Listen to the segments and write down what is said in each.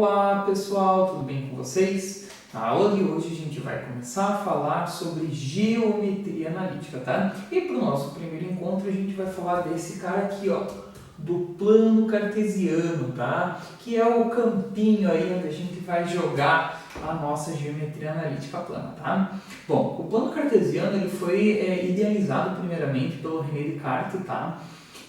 Olá pessoal, tudo bem com vocês? Na aula de hoje a gente vai começar a falar sobre geometria analítica, tá? E para o nosso primeiro encontro a gente vai falar desse cara aqui, ó, do plano cartesiano, tá? Que é o campinho aí onde a gente vai jogar a nossa geometria analítica plana, tá? Bom, o plano cartesiano ele foi idealizado primeiramente pelo René Descartes, tá?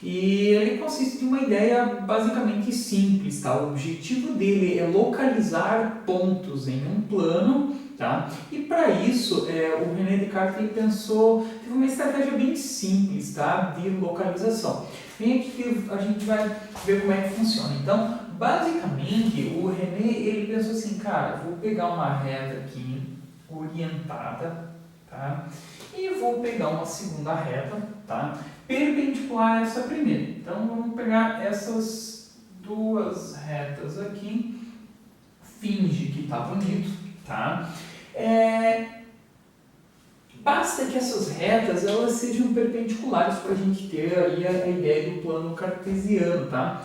E ele consiste de uma ideia basicamente simples, tá? O objetivo dele é localizar pontos em um plano, tá? E para isso, o René Descartes teve uma estratégia bem simples, tá? De localização. Vem aqui que a gente vai ver como é que funciona. Então, basicamente, o René ele pensou assim, cara, vou pegar uma reta aqui orientada, tá? E vou pegar uma segunda reta, tá? Perpendicular a essa primeira. Então, vamos pegar essas duas retas aqui. Finge que está bonito, tá? Basta que essas retas elas sejam perpendiculares para a gente ter aí a ideia do plano cartesiano, tá?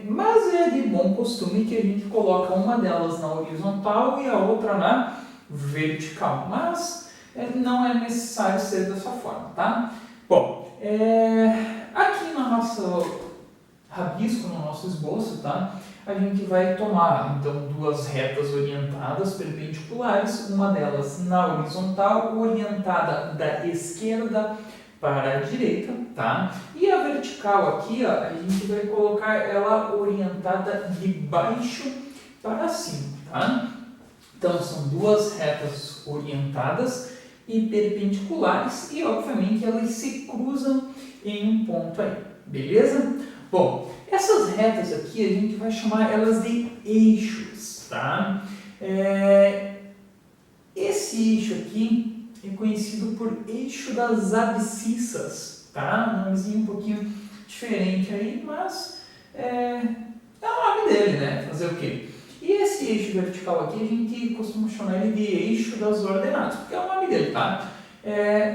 Mas é de bom costume que a gente coloca uma delas na horizontal e a outra na vertical. Mas não é necessário ser dessa forma, tá? Bom, aqui no nosso rabisco, no nosso esboço, tá? A gente vai tomar, então, duas retas orientadas perpendiculares, uma delas na horizontal, orientada da esquerda para a direita, tá? E a vertical aqui, ó, a gente vai colocar ela orientada de baixo para cima, tá? Então, são duas retas orientadas e perpendiculares e, obviamente, elas se cruzam em um ponto aí, beleza? Bom, essas retas aqui a gente vai chamar elas de eixos, tá? Esse eixo aqui é conhecido por eixo das abscissas, tá? Um nomezinho um pouquinho diferente aí, mas é o nome dele, né? Fazer o quê? E esse eixo vertical aqui a gente costuma chamar ele de eixo das ordenadas, porque é o nome dele, tá?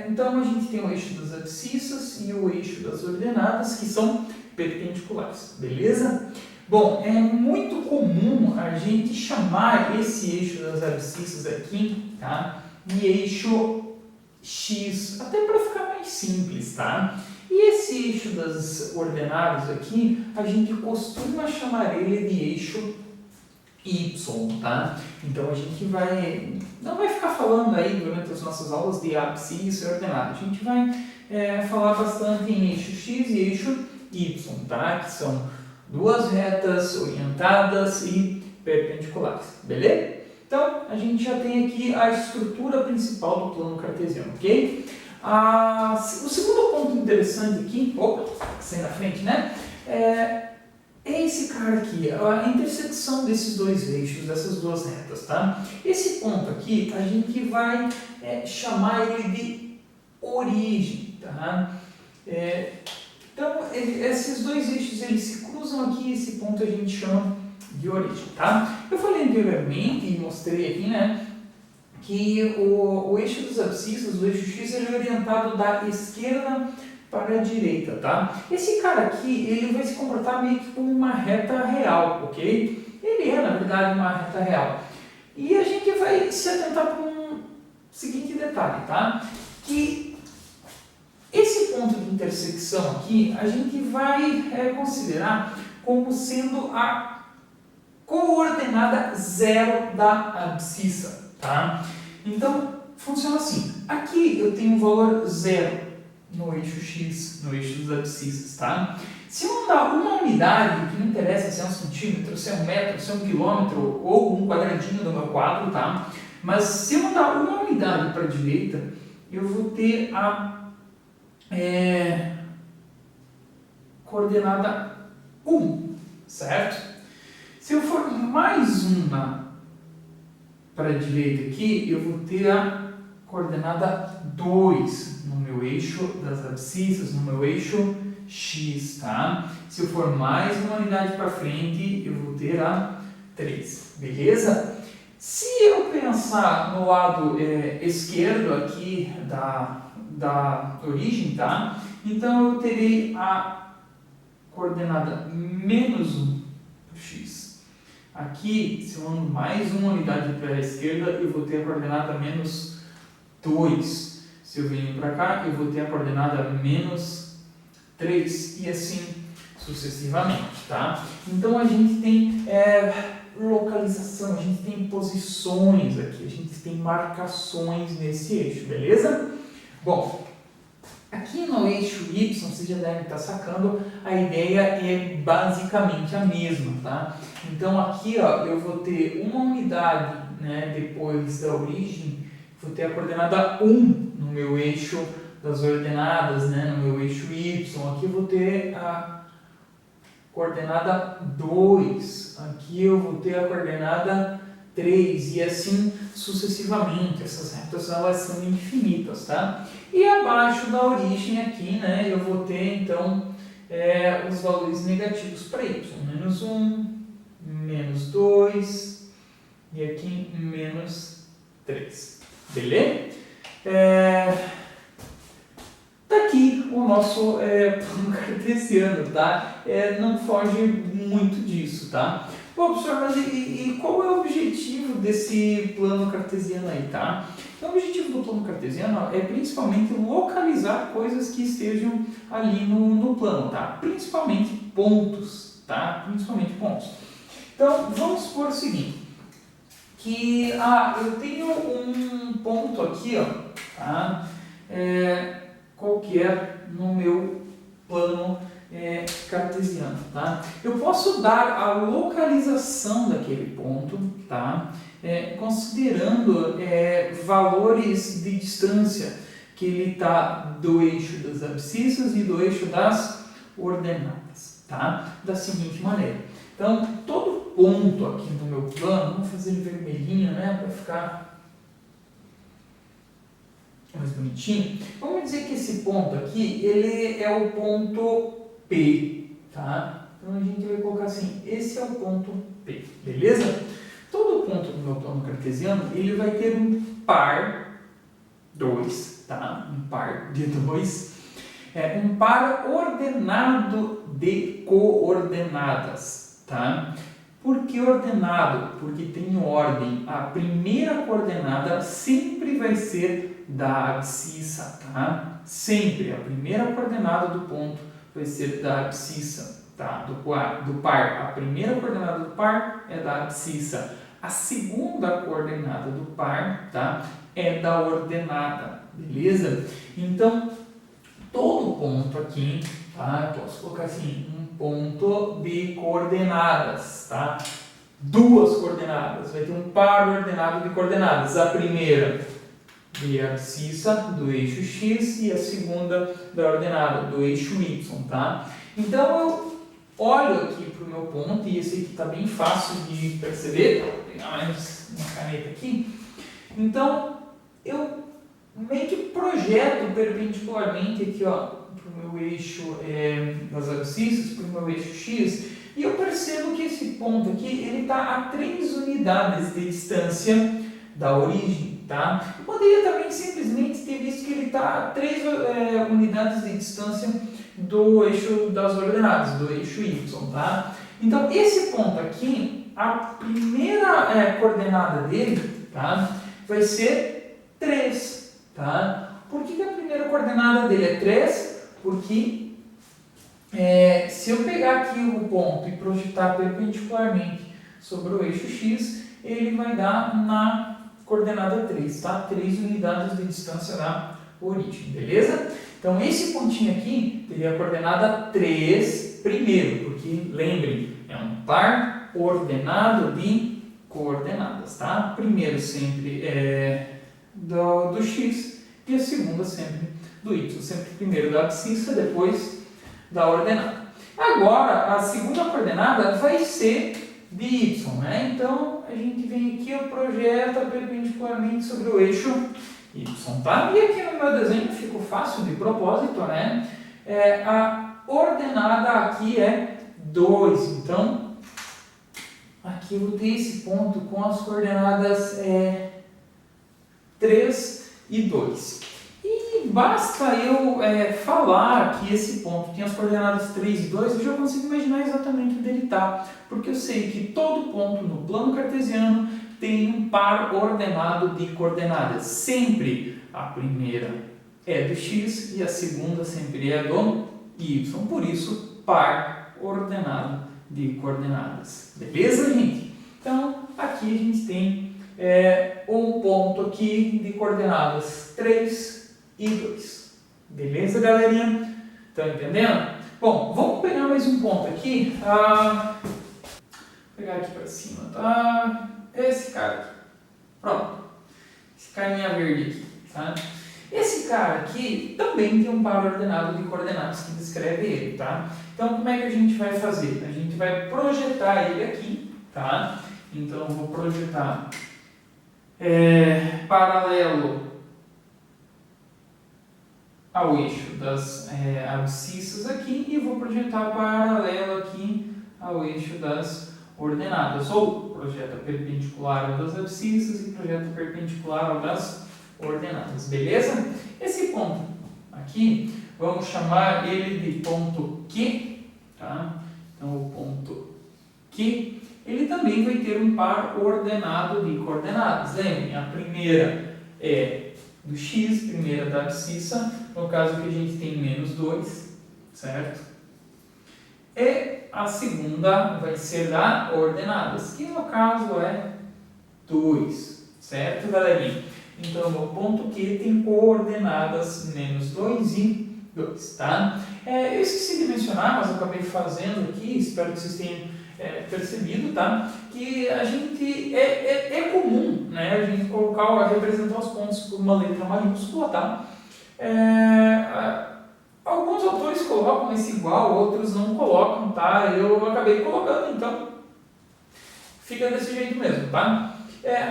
Então a gente tem o eixo das abscissas e o eixo das ordenadas, que são perpendiculares, beleza? Bom, é muito comum a gente chamar esse eixo das abscissas aqui, tá? De eixo X, até para ficar mais simples, tá? E esse eixo das ordenadas aqui, a gente costuma chamar ele de eixo Y, tá? Então a gente não vai ficar falando aí durante as nossas aulas de abscissa e ordenada, a gente vai falar bastante em eixo X e eixo Y, tá? Que são duas retas orientadas e perpendiculares, beleza? Então, a gente já tem aqui a estrutura principal do plano cartesiano, ok? O segundo ponto interessante aqui, sai na frente, né? É esse cara aqui, a intersecção desses dois eixos, dessas duas retas, tá? Esse ponto aqui, a gente vai chamar ele de origem, tá? Então, esses dois eixos eles se cruzam aqui, esse ponto a gente chama de origem, tá? Eu falei anteriormente e mostrei aqui, né, que o eixo das abscissas, o eixo X, ele é orientado da esquerda para a direita, tá? Esse cara aqui, ele vai se comportar meio que como uma reta real, ok? Ele é, na verdade, uma reta real. E a gente vai se atentar para um seguinte detalhe, tá? Que esse ponto de intersecção aqui, a gente vai considerar como sendo a coordenada zero da abscissa, tá? Então, funciona assim. Aqui eu tenho um valor zero no eixo X, no eixo das abscissas, tá? Se eu mandar uma unidade, que não interessa se é um centímetro, se é um metro, se é um quilômetro ou um quadradinho do meu quadro, tá? Mas se eu mandar uma unidade para a direita, eu vou ter a coordenada 1, certo? Se eu for mais uma para a direita aqui, eu vou ter a coordenada 2 no meu eixo das abscissas, no meu eixo X, tá? Se eu for mais uma unidade para frente, eu vou ter a 3, beleza? Se eu pensar no lado esquerdo aqui da origem, tá? Então eu terei a coordenada -1 para o X, aqui, se eu ando mais uma unidade para a esquerda, eu vou ter a coordenada menos 2. Se eu venho para cá, eu vou ter a coordenada menos 3 e assim sucessivamente, tá? Então a gente tem localização, a gente tem posições aqui, a gente tem marcações nesse eixo, beleza? Bom, aqui no eixo Y, vocês já devem estar sacando, a ideia é basicamente a mesma, tá? Então aqui, ó, eu vou ter uma unidade, né, depois da origem, vou ter a coordenada 1 no meu eixo das ordenadas, né, no meu eixo Y. Aqui eu vou ter a coordenada 2, aqui eu vou ter a coordenada 3 e assim sucessivamente. Essas retas elas são infinitas, tá? E abaixo da origem aqui, né, eu vou ter então os valores negativos para y, menos 1, menos 2 e aqui menos 3, beleza? Daqui o nosso plano cartesiano, tá? Não foge muito disso, tá? Bom, professor, mas e qual é o objetivo desse plano cartesiano aí, tá? Então, o objetivo do plano cartesiano é principalmente localizar coisas que estejam ali no plano, tá? Principalmente pontos, tá? Principalmente pontos. Então, vamos supor o seguinte, que eu tenho um ponto aqui, ó, tá? Qualquer no meu plano cartesiano, tá? Eu posso dar a localização daquele ponto, tá? Considerando valores de distância que ele está do eixo das abscissas e do eixo das ordenadas, tá? Da seguinte maneira. Então, todo ponto aqui no meu plano, vamos fazer ele vermelhinho, né, para ficar mais bonitinho. Vamos dizer que esse ponto aqui, ele é o ponto P, tá? Então a gente vai colocar assim, esse é o ponto P, beleza? Todo ponto do meu plano cartesiano, ele vai ter um par 2, tá? Um par de 2, um par ordenado de coordenadas, tá? Por que ordenado? Porque tem ordem. A primeira coordenada sempre vai ser da abscissa, tá? Sempre. A primeira coordenada do ponto vai ser da abscissa, tá? Do par. A primeira coordenada do par é da abscissa. A segunda coordenada do par, tá? É da ordenada, beleza? Então, todo ponto aqui, tá? Eu posso colocar assim, um ponto de coordenadas, tá? Duas coordenadas, vai ter um par ordenado de coordenadas. A primeira de abscissa do eixo x e a segunda da ordenada do eixo y, tá? Então eu olho aqui para o meu ponto, e esse aqui está bem fácil de perceber, vou pegar mais uma caneta aqui. Então eu meio que projeto perpendicularmente aqui, ó, para o meu eixo das abscissas, para o meu eixo x, e eu percebo que esse ponto aqui ele está a 3 unidades de distância da origem, tá? Eu poderia também simplesmente ter visto que ele está a 3 unidades de distância do eixo das ordenadas, do eixo y, tá? Então esse ponto aqui, a primeira coordenada dele, tá, vai ser 3, tá? Por que a primeira coordenada dele é 3? Porque se eu pegar aqui o ponto e projetar perpendicularmente sobre o eixo x, ele vai dar na coordenada 3, tá? 3 unidades de distância da origem, beleza? Então, esse pontinho aqui teria a coordenada 3 primeiro, porque, lembrem, é um par ordenado de coordenadas, tá? Primeiro sempre do x e a segunda sempre do y. Sempre primeiro da abscissa, depois da ordenada. Agora, a segunda coordenada vai ser de y, né? Então, a gente vem aqui e projeta perpendicularmente sobre o eixo y, tá? E aqui no meu desenho ficou fácil de propósito, né? A ordenada aqui é 2, então aqui eu vou ter esse ponto com as coordenadas 3 e 2. E E basta eu falar que esse ponto tem as coordenadas 3 e 2, eu já consigo imaginar exatamente onde ele está, porque eu sei que todo ponto no plano cartesiano tem um par ordenado de coordenadas. Sempre a primeira é do x e a segunda sempre é do y, por isso par ordenado de coordenadas. Beleza, gente? Então, aqui a gente tem um ponto aqui de coordenadas 3 e 2. Beleza, galerinha? Estão entendendo? Bom, vamos pegar mais um ponto aqui. Vou pegar aqui para cima, tá? Esse cara aqui. Pronto. Esse carinha verde aqui, tá? Esse cara aqui também tem um par ordenado de coordenadas que descreve ele, tá? Então, como é que a gente vai fazer? A gente vai projetar ele aqui, tá? Então, eu vou projetar paralelo ao eixo das abscissas aqui e vou projetar paralelo aqui ao eixo das ordenadas, ou projeta perpendicular ao das abscissas e projeta perpendicular ao das ordenadas, beleza? Esse ponto aqui, vamos chamar ele de ponto Q, tá? Então, o ponto Q, ele também vai ter um par ordenado de coordenadas. Lembrem, a primeira é do x, primeira da abscissa, no caso que a gente tem menos 2, certo? E a segunda vai ser da ordenadas, que no caso é 2, certo, galerinha? Então, o ponto Q tem coordenadas menos 2 e 2, tá? Eu esqueci de mencionar, mas eu acabei fazendo aqui, espero que vocês tenham percebido, tá? Que a gente, é comum, né, a gente representar os pontos por uma letra maiúscula, tá? Alguns autores colocam esse igual, outros não colocam, tá? Eu acabei colocando, então fica desse jeito mesmo, tá?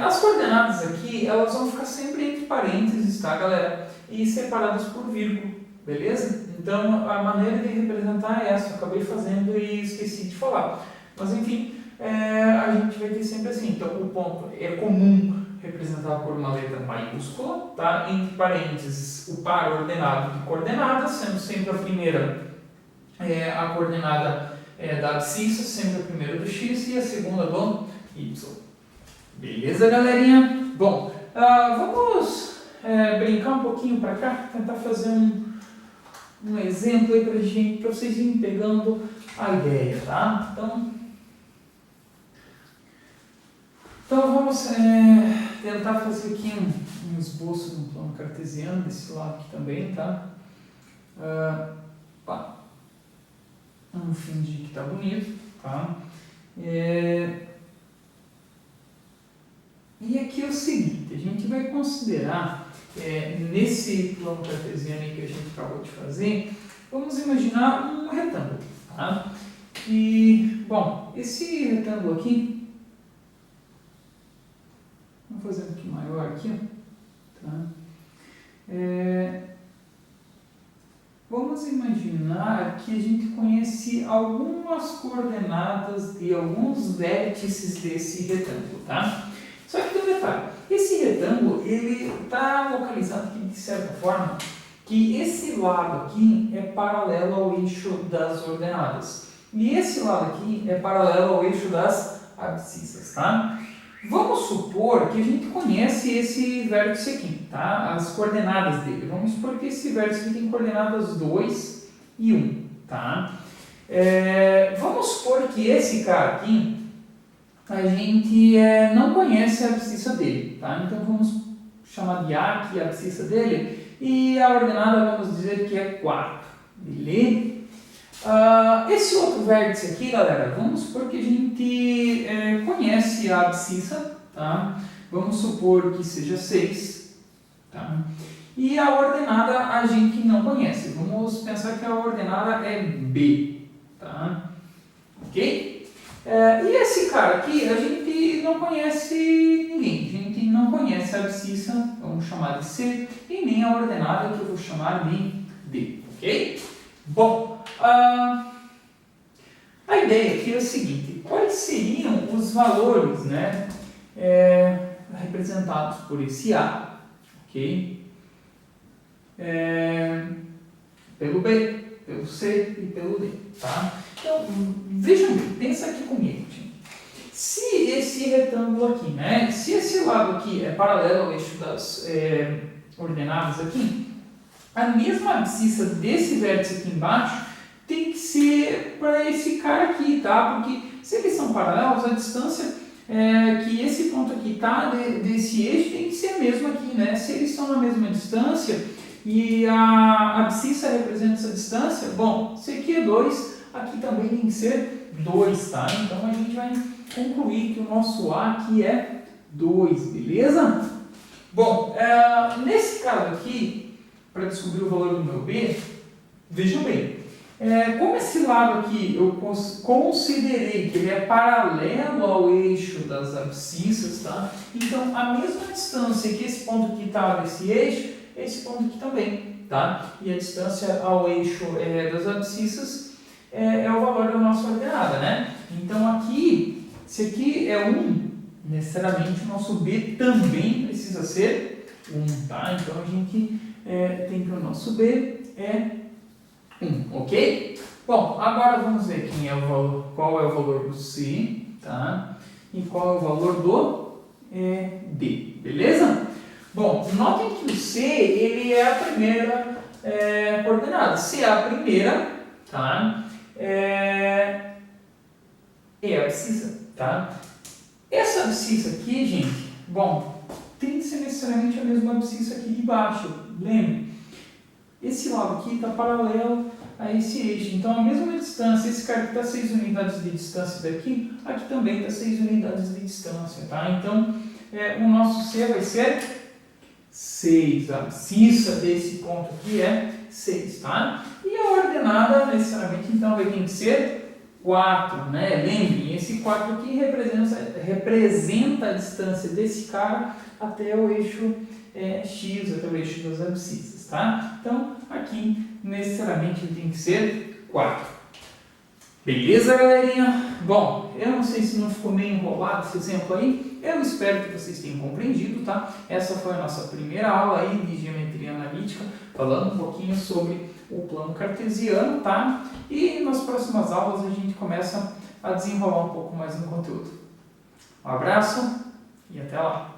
As coordenadas aqui, elas vão ficar sempre entre parênteses, tá, galera? E separadas por vírgula, beleza? Então, a maneira de representar é essa, eu acabei fazendo e esqueci de falar. Mas, enfim, a gente vai ter sempre assim. Então, o ponto é comum representar por uma letra maiúscula, tá? Entre parênteses, o par ordenado de coordenadas, sendo sempre a primeira a coordenada da abscissa, sempre a primeira do x e a segunda do y. Beleza, galerinha? Bom, vamos brincar um pouquinho para cá, tentar fazer um exemplo aí pra gente, para vocês irem pegando a ideia, tá? Então vamos tentar fazer aqui um esboço de um plano cartesiano desse lado aqui também, tá? Vamos fingir que tá bonito, tá? E aqui é o seguinte, a gente vai considerar, nesse plano cartesiano que a gente acabou de fazer, vamos imaginar um retângulo, tá? E, bom, esse retângulo aqui, vamos fazer um pouquinho maior aqui, tá? Vamos imaginar que a gente conhece algumas coordenadas de alguns vértices desse retângulo, tá? Só que tem um detalhe, esse retângulo ele está localizado aqui de certa forma que esse lado aqui é paralelo ao eixo das ordenadas e esse lado aqui é paralelo ao eixo das abscissas, tá? Vamos supor que a gente conhece esse vértice aqui, tá? As coordenadas dele. Vamos supor que esse vértice aqui tem coordenadas 2 e 1, tá? Vamos supor que esse cara aqui a gente não conhece a abscissa dele, tá? Então vamos chamar de A aqui a abscissa dele e a ordenada vamos dizer que é 4, beleza? Esse outro vértice aqui, galera, vamos supor que a gente conhece a abscissa, tá? Vamos supor que seja 6, tá? E a ordenada a gente não conhece, vamos pensar que a ordenada é B, tá? Ok? E esse cara aqui, a gente não conhece ninguém, a gente não conhece a abscissa, vamos chamar de C, e nem a ordenada que eu vou chamar de D, ok? Bom, a ideia aqui é o seguinte, quais seriam os valores, né, representados por esse A, ok? pelo B, pelo C e pelo D, tá? Então, vejam bem, pensa aqui comigo, gente. Se esse retângulo aqui, né, se esse lado aqui é paralelo ao eixo das ordenadas aqui, a mesma abscissa desse vértice aqui embaixo tem que ser para esse cara aqui, tá? Porque se eles são paralelos, a distância que esse ponto aqui está desse eixo tem que ser a mesma aqui, né? Se eles estão na mesma distância e a abscissa representa essa distância, bom, se aqui é 2, aqui também tem que ser 2, tá? Então a gente vai concluir que o nosso A aqui é 2, beleza? Bom, nesse caso aqui, para descobrir o valor do meu B, vejam bem, como esse lado aqui eu considerei que ele é paralelo ao eixo das abscissas, tá? Então a mesma distância que esse ponto aqui está desse eixo, esse ponto aqui também, tá? E a distância ao eixo das abscissas é o valor da nossa ordenada, né? Então aqui, se aqui é 1, necessariamente o nosso B também precisa ser 1, tá? Então a gente tem que o nosso B é 1, ok? Bom, agora vamos ver qual é o valor do C, tá? E qual é o valor do D, beleza? Bom, notem que o C, ele é a primeira coordenada. Se é a primeira, tá? É a abscissa, tá? Essa abscissa aqui, gente, bom, tem que ser necessariamente a mesma abscissa aqui de baixo, lembre? Esse lado aqui está paralelo a esse eixo, então a mesma distância, esse cara aqui está 6 unidades de distância daqui, aqui também está 6 unidades de distância, tá? Então, o nosso C vai ser 6, a abscissa desse ponto aqui é 6, tá? E a ordenada, necessariamente, então, vai ter que ser 4, né? Lembrem, esse 4 aqui representa a distância desse cara até o eixo X, até o eixo das abscissas, tá? Então, aqui, necessariamente, ele tem que ser 4. Beleza, galerinha? Bom, eu não sei se não ficou meio enrolado esse exemplo aí, eu espero que vocês tenham compreendido, tá? Essa foi a nossa primeira aula aí de geometria analítica, falando um pouquinho sobre o plano cartesiano, tá? E nas próximas aulas a gente começa a desenrolar um pouco mais no conteúdo. Um abraço e até lá!